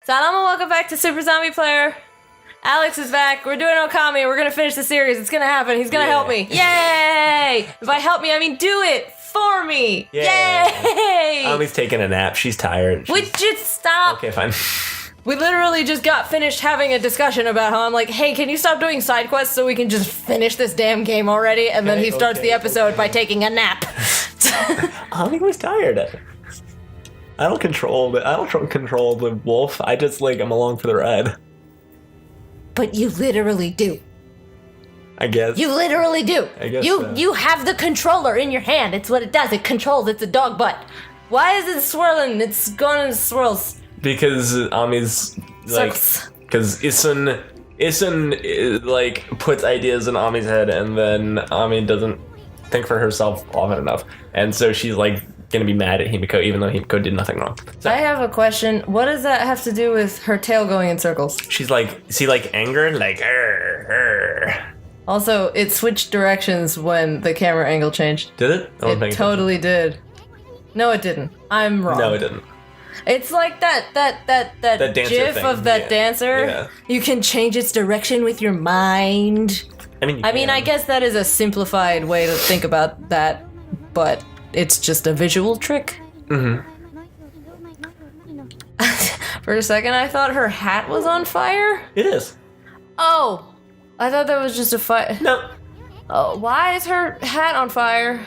Salama, welcome back to Super Zombie Player. Alex is back. We're doing okami. We're gonna finish the series. It's gonna happen. He's gonna help me. Yay! By help me, I mean do it for me. Yay! Ami's taking a nap. She's tired. Would you stop? Okay, fine. We literally just got finished having a discussion about how I'm like, hey, can you stop doing side quests so we can just finish this damn game already? And then he starts the episode by taking a nap. Ami was tired. I don't control the wolf. I just I'm along for the ride. But you literally do. I guess. You literally do. I guess you have the controller in your hand. It's what it does. It controls. It's a dog butt. Why is it swirling? It's going in swirls. Because Ami's because Isun puts ideas in Ami's head, and then Ami doesn't think for herself often enough, and so she's gonna be mad at Himiko even though Himiko did nothing wrong. So, I have a question. What does that have to do with her tail going in circles? She's anger, arr. Also, it switched directions when the camera angle changed. Did it? It totally did. No, it didn't. I'm wrong. No, it didn't. It's like that gif thing. of that dancer. Yeah. You can change its direction with your mind. I mean, I guess that is a simplified way to think about that, but it's just a visual trick. Mm-hmm. For a second, I thought her hat was on fire. It is. Oh, I thought that was just a fire. No. Oh, why is her hat on fire?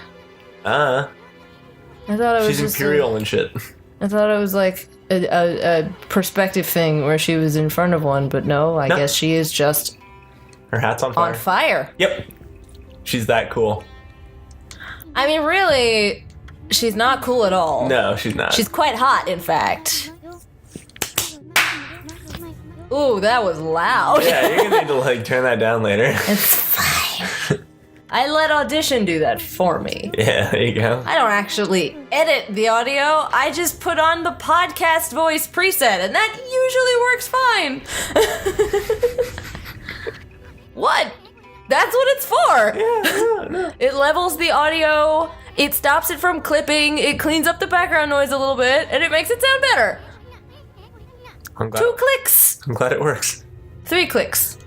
I thought it was she's just imperial and shit. I thought it was like a perspective thing where she was in front of one, but no, I guess she is just her hat's on fire. On fire. Yep. She's that cool. I mean, really, she's not cool at all. No, she's not. She's quite hot, in fact. Ooh, that was loud. Yeah, you're gonna need to turn that down later. It's fine. I let Audition do that for me. Yeah, there you go. I don't actually edit the audio. I just put on the podcast voice preset, and that usually works fine. What? That's what it's for. Yeah, no. It levels the audio, it stops it from clipping, it cleans up the background noise a little bit, and it makes it sound better. I'm glad. 2 clicks. I'm glad it works. 3 clicks.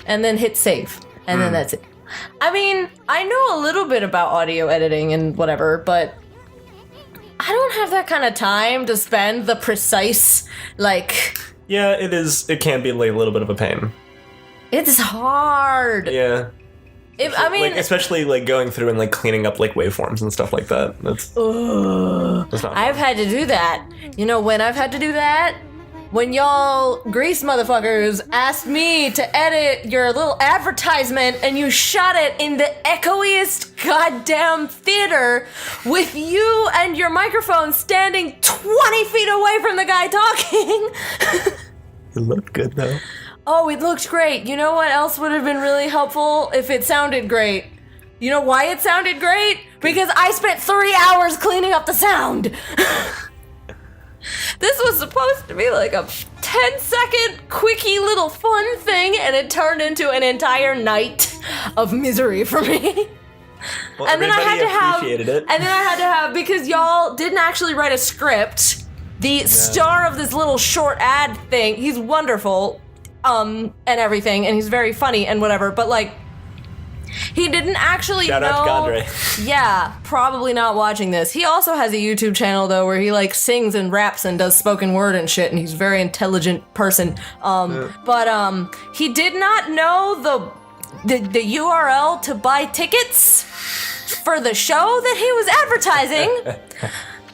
And then hit save. And then that's it. I mean, I know a little bit about audio editing and whatever, but I don't have that kind of time to spend the precise, Yeah, it is. It can be a little bit of a pain. It's hard. Yeah. Especially going through and cleaning up waveforms and stuff like that. That's not I've had to do that. You know when I've had to do that? When y'all grease motherfuckers asked me to edit your little advertisement and you shot it in the echoiest goddamn theater with you and your microphone standing 20 feet away from the guy talking. It looked good though. Oh, it looked great. You know what else would have been really helpful? If it sounded great. You know why it sounded great? Because I spent 3 hours cleaning up the sound. This was supposed to be a 10-second quickie little fun thing, and it turned into an entire night of misery for me. Well, and then I had to appreciated it. And then I had to have, because y'all didn't actually write a script, the star of this little short ad thing, he's wonderful, and everything, and he's very funny and whatever, but he didn't actually Shout know. out to Gondre. Yeah, probably not watching this. He also has a YouTube channel though where he sings and raps and does spoken word and shit, and he's a very intelligent person. But he did not know the URL to buy tickets for the show that he was advertising.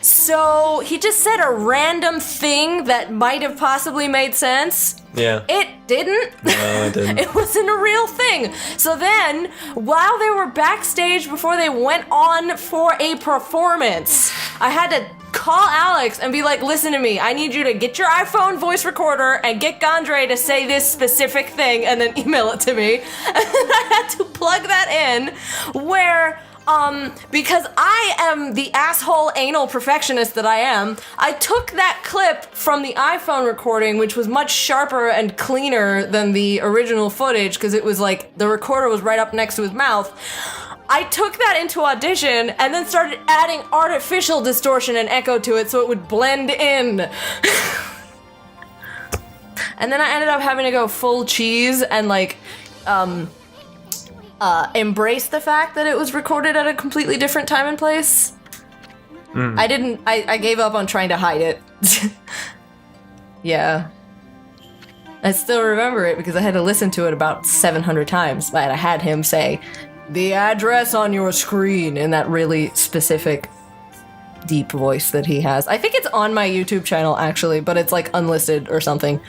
So he just said a random thing that might have possibly made sense. Yeah. It didn't. No, it didn't. It wasn't a real thing. So then, while they were backstage before they went on for a performance, I had to call Alex and be like, listen to me, I need you to get your iPhone voice recorder and get Gondre to say this specific thing and then email it to me. And then I had to plug that in where... because I am the asshole anal perfectionist that I am, I took that clip from the iPhone recording, which was much sharper and cleaner than the original footage, because it was the recorder was right up next to his mouth. I took that into Audition and then started adding artificial distortion and echo to it so it would blend in. And then I ended up having to go full cheese and like embrace the fact that it was recorded at a completely different time and place. I gave up on trying to hide it. Yeah. I still remember it because I had to listen to it about 700 times, but I had him say, the address on your screen, in that really specific, deep voice that he has. I think it's on my YouTube channel, actually, but it's like unlisted or something.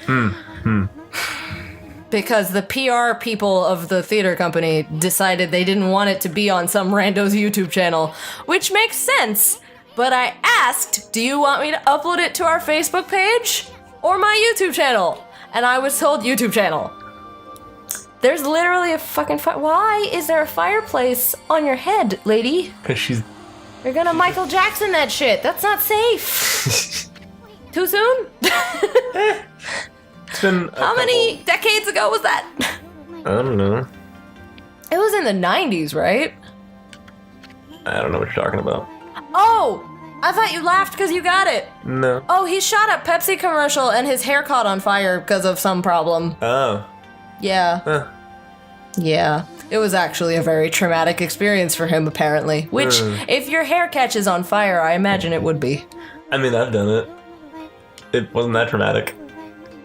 Because the PR people of the theater company decided they didn't want it to be on some rando's YouTube channel, which makes sense. But I asked, do you want me to upload it to our Facebook page or my YouTube channel? And I was told YouTube channel. There's literally a fucking why is there a fireplace on your head, lady? Because she's... You're gonna Michael Jackson that shit. That's not safe. Too soon? It's been How many decades ago was that? I don't know. It was in the 90s, right? I don't know what you're talking about. Oh! I thought you laughed because you got it. No. Oh, he shot a Pepsi commercial and his hair caught on fire because of some problem. Oh. Yeah. Huh. Yeah. It was actually a very traumatic experience for him, apparently. Which, if your hair catches on fire, I imagine it would be. I mean, I've done it. It wasn't that traumatic.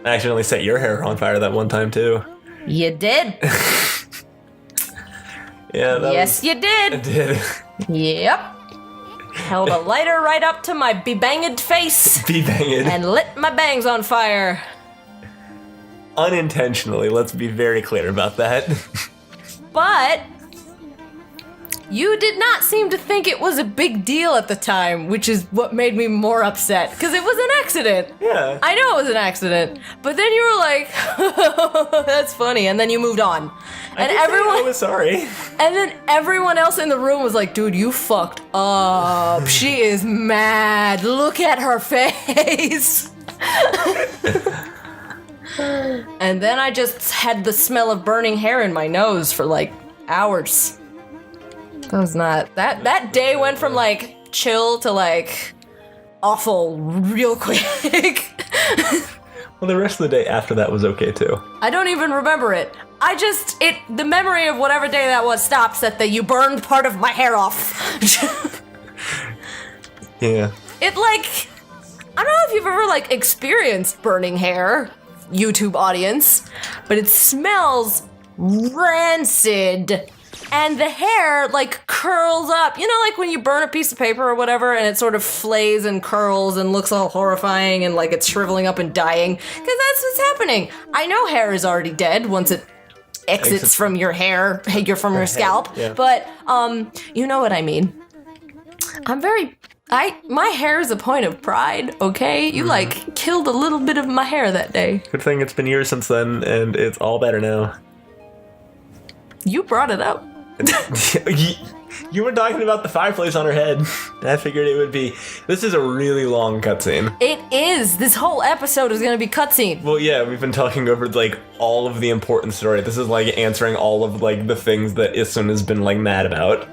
I accidentally set your hair on fire that one time, too. You did. Yeah, Yes, you I did. did. Yep. Held a lighter right up to my be-bangèd face. Be-bangèd. And lit my bangs on fire. Unintentionally, let's be very clear about that. But you did not seem to think it was a big deal at the time, which is what made me more upset, because it was an accident. Yeah. I know it was an accident, but then you were like, that's funny, and then you moved on. And I was sorry. And then everyone else in the room was like, dude, you fucked up. She is mad. Look at her face. And then I just had the smell of burning hair in my nose for like hours. That was not... That day went from like chill to like awful real quick. Well, the rest of the day after that was okay too. I don't even remember it. The memory of whatever day that was stops at the you burned part of my hair off. Yeah. It like, I don't know if you've ever like experienced burning hair, YouTube audience, but it smells rancid. And the hair like curls up. You know, like when you burn a piece of paper or whatever and it sort of flays and curls and looks all horrifying and like it's shriveling up and dying. Because that's what's happening. I know hair is already dead once it exits from your hair, from your scalp. Yeah. But you know what I mean. My hair is a point of pride, okay? You like killed a little bit of my hair that day. Good thing it's been years since then, and it's all better now. You brought it up. You were talking about the fireplace on her head. I figured it would be. This is a really long cutscene. It is. This whole episode is gonna be cutscene. Well, yeah, we've been talking over like all of the important story. This is like answering all of like the things that Isun has been like mad about.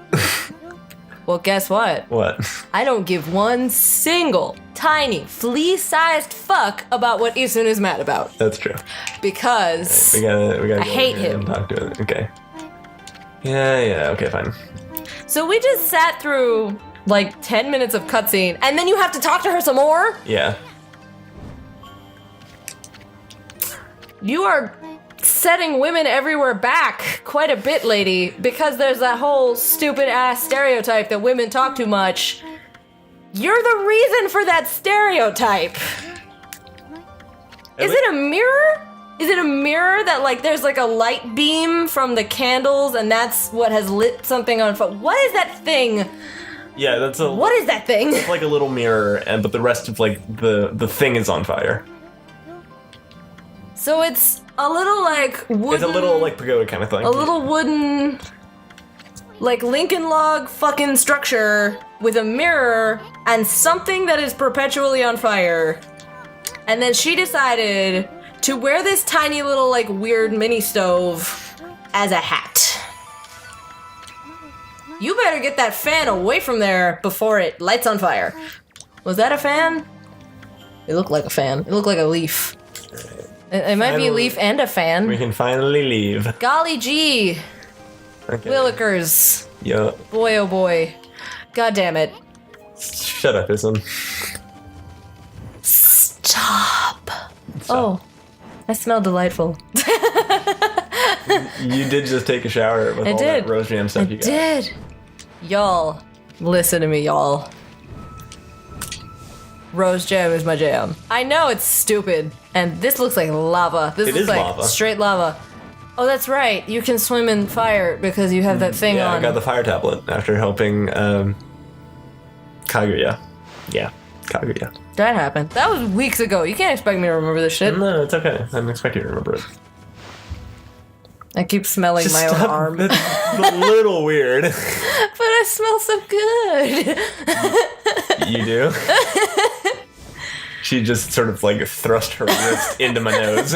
Well, guess what? What? I don't give one single tiny flea-sized fuck about what Isun is mad about. That's true. Because We gotta I hate over here him. and talk to it. Okay. Yeah, okay, fine. So we just sat through like 10 minutes of cutscene, and then you have to talk to her some more? Yeah. You are setting women everywhere back quite a bit, lady, because there's that whole stupid-ass stereotype that women talk too much. You're the reason for that stereotype. Is it a mirror? Is it a mirror that, like, there's, like, a light beam from the candles and that's what has lit something on fire? What is that thing? Yeah, that's a... What is that thing? It's like a little mirror, but the rest of, like, the thing is on fire. So it's a little, like, wooden... It's a little, like, pagoda kind of thing. A little wooden, like, Lincoln log fucking structure with a mirror and something that is perpetually on fire. And then she decided to wear this tiny little, like, weird mini stove as a hat. You better get that fan away from there before it lights on fire. Was that a fan? It looked like a fan. It looked like a leaf. It might be a leaf and a We fan. can finally leave. Golly gee. Okay. Willikers. Yeah. Boy, oh boy. God damn it. Shut up, Ism. Stop. Oh, I smell delightful. You did just take a shower with all that rose jam stuff you got. Did. Y'all, listen to me, y'all. Rose jam is my jam. I know it's stupid, and this looks like lava. This looks is like lava. straight lava. Oh, that's right. You can swim in fire because you have that thing Yeah, on. I got the fire tablet after helping Kaguya. Yeah, Kaguya. That happened. That was weeks ago. You can't expect me to remember this shit. No, it's okay. I'm expecting you to remember it. I keep smelling my own Stop. arm. That's a little weird. But I smell so good. You do? She just sort of like thrust her wrist into my nose.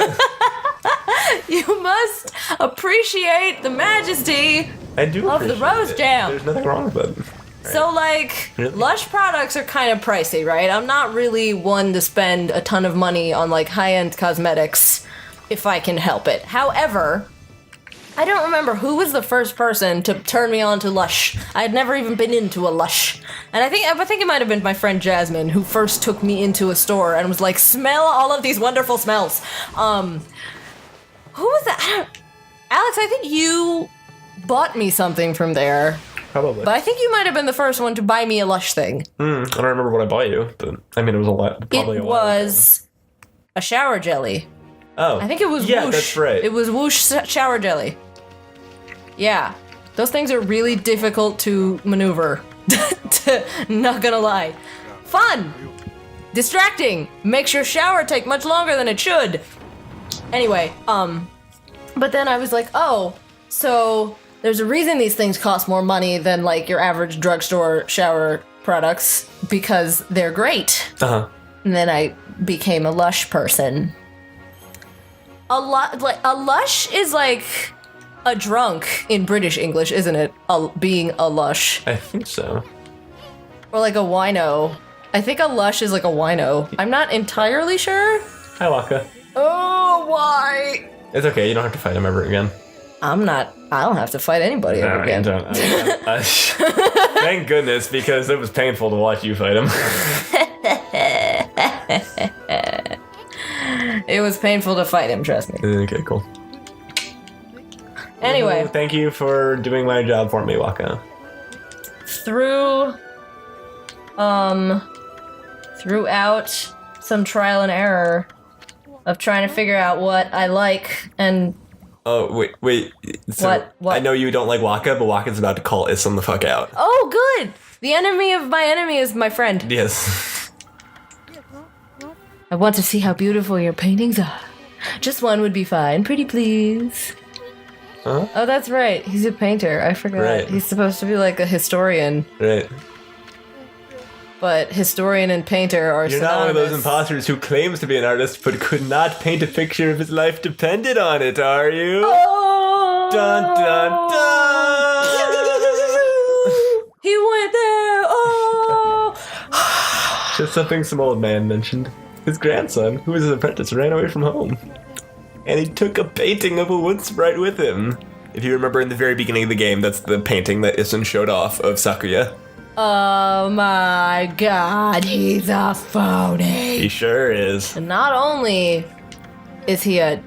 You must appreciate the majesty. I do Of the appreciate rose it. jam. There's nothing wrong with it. So, like, Really? Lush products are kind of pricey, right? I'm not really one to spend a ton of money on, like, high-end cosmetics if I can help it. However, I don't remember who was the first person to turn me on to Lush. I had never even been into a Lush. And I think it might have been my friend Jasmine who first took me into a store and was like, smell all of these wonderful smells. Who was that? Alex, I think you bought me something from there. Probably. But I think you might have been the first one to buy me a Lush thing. I don't remember what I bought you, but I mean, it was a lot. Probably It a while ago. was a shower jelly. Oh. I think it was Yeah, Whoosh. that's right. It was Whoosh shower jelly. Yeah. Those things are really difficult to maneuver. Not gonna lie. Fun! Distracting! Makes your shower take much longer than it should. Anyway, but then I was like, oh, so there's a reason these things cost more money than like your average drugstore shower products because they're great. Uh-huh. And then I became a Lush person. A Lush is like a drunk in British English, isn't it? Being a Lush. I think so. Or like a wino. I think a Lush is like a wino. I'm not entirely sure. Hi, Waka. Oh, why? It's okay. You don't have to fight him ever again. I don't have to fight anybody ever No, again. you don't. Thank goodness, because it was painful to watch you fight him. It was painful to fight him, trust me. Okay, cool. Anyway, Well, thank you for doing my job for me, Waka. throughout some trial and error of trying to figure out what I like and Oh, wait. So, What? I know you don't like Waka, but Waka's about to call Isam the fuck out. oh, good! The enemy of my enemy is my friend. Yes. I want to see how beautiful your paintings are. Just one would be fine. Pretty please. Huh? Oh, that's right. He's a painter. I forgot. Right. He's supposed to be like a historian, Right. but historian and painter are You're not one of those synonymous. imposters who claims to be an artist but could not paint a picture if his life depended on it, are you? Oh! Dun dun dun! He went there. Oh! Just something some old man mentioned. His grandson, who was his apprentice, ran away from home. And he took a painting of a wood sprite with him. If you remember in the very beginning of the game, that's the painting that Isun showed off of Sakuya. Oh my god, he's a phony. He sure is. And not only is he a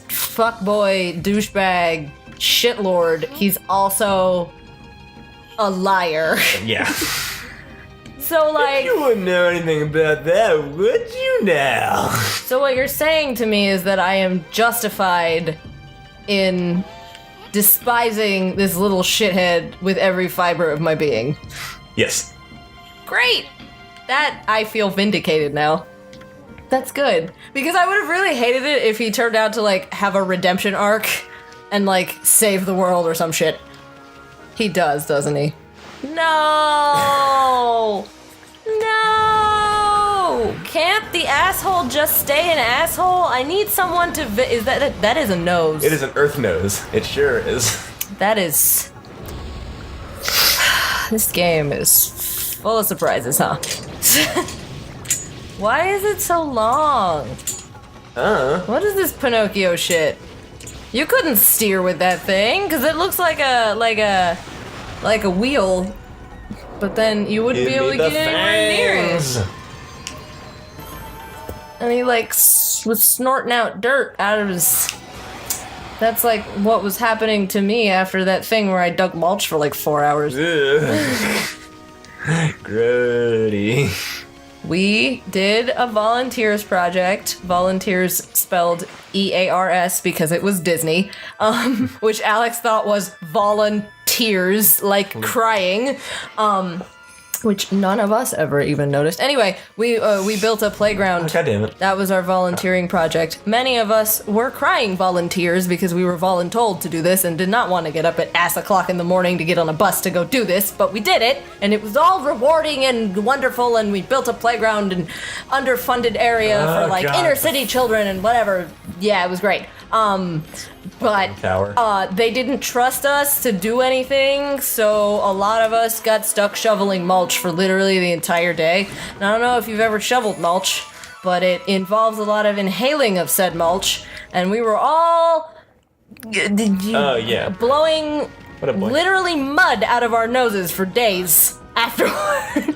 fuckboy, douchebag, shitlord, he's also a liar. Yeah. So, like, You wouldn't know anything about that, would you now? so what you're saying to me is that I am justified in despising this little shithead with every fiber of my being. Yes. Great! That, I feel vindicated now. That's good. Because I would have really hated it if he turned out to, like, have a redemption arc and, like, save the world or some shit. He does, doesn't he? No! No! Can't the asshole just stay an asshole? I need someone to is that is a nose. It is an earth nose. It sure is. That is... This game is full of surprises, huh? Why is it so long? What is this Pinocchio shit? You couldn't steer with that thing, because it looks like a wheel. But then you wouldn't be able to get anywhere near it. And he like was snorting out dirt out of his... That's like what was happening to me after that thing where I dug mulch for like 4 hours. Grody. We did a volunteers project. Volunteers spelled EARS because it was Disney, which Alex thought was volunteers, like crying, which none of us ever even noticed. Anyway, we built a playground. God damn it. That was our volunteering project. Many of us were crying volunteers because we were voluntold to do this and did not want to get up at ass o'clock in the morning to get on a bus to go do this, but we did it, and it was all rewarding and wonderful, and we built a playground in underfunded area for like inner city children and whatever. Yeah, it was great. But they didn't trust us to do anything, so a lot of us got stuck shoveling mulch for literally the entire day. And I don't know if you've ever shoveled mulch, but it involves a lot of inhaling of said mulch, and we were all blowing literally mud out of our noses for days afterward.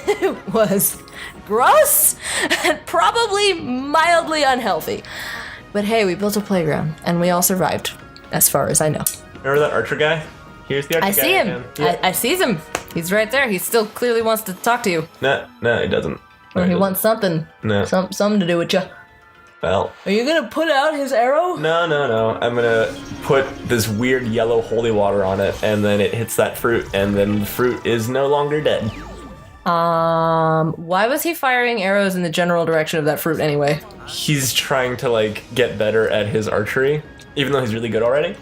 It was gross and probably mildly unhealthy. But hey, we built a playground, and we all survived, as far as I know. Remember that archer guy? Here's the archer guy. I see him. Yeah. I sees him. He's right there. He still clearly wants to talk to you. No, he doesn't. Well, he wants something. No. Something to do with you. Well. Are you gonna put out his arrow? No. I'm gonna put this weird yellow holy water on it, and then it hits that fruit, and then the fruit is no longer dead. Why was he firing arrows in the general direction of that fruit anyway? He's trying to, like, get better at his archery, even though he's really good already.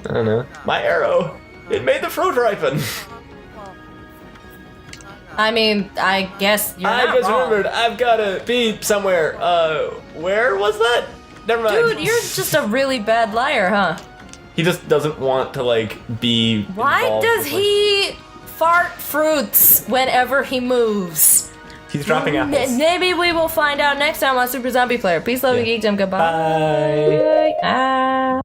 I don't know. My arrow! It made the fruit ripen! I mean, I guess you're not just wrong. remembered, I've gotta be somewhere. Where was that? Never mind. Dude, you're just a really bad liar, huh? He just doesn't want to, like, be Why involved does with, like... he fart fruits whenever he moves? He's dropping apples. Maybe we will find out next time on Super Zombie Player. Peace, love, and geekdom. Goodbye. Bye. Ah.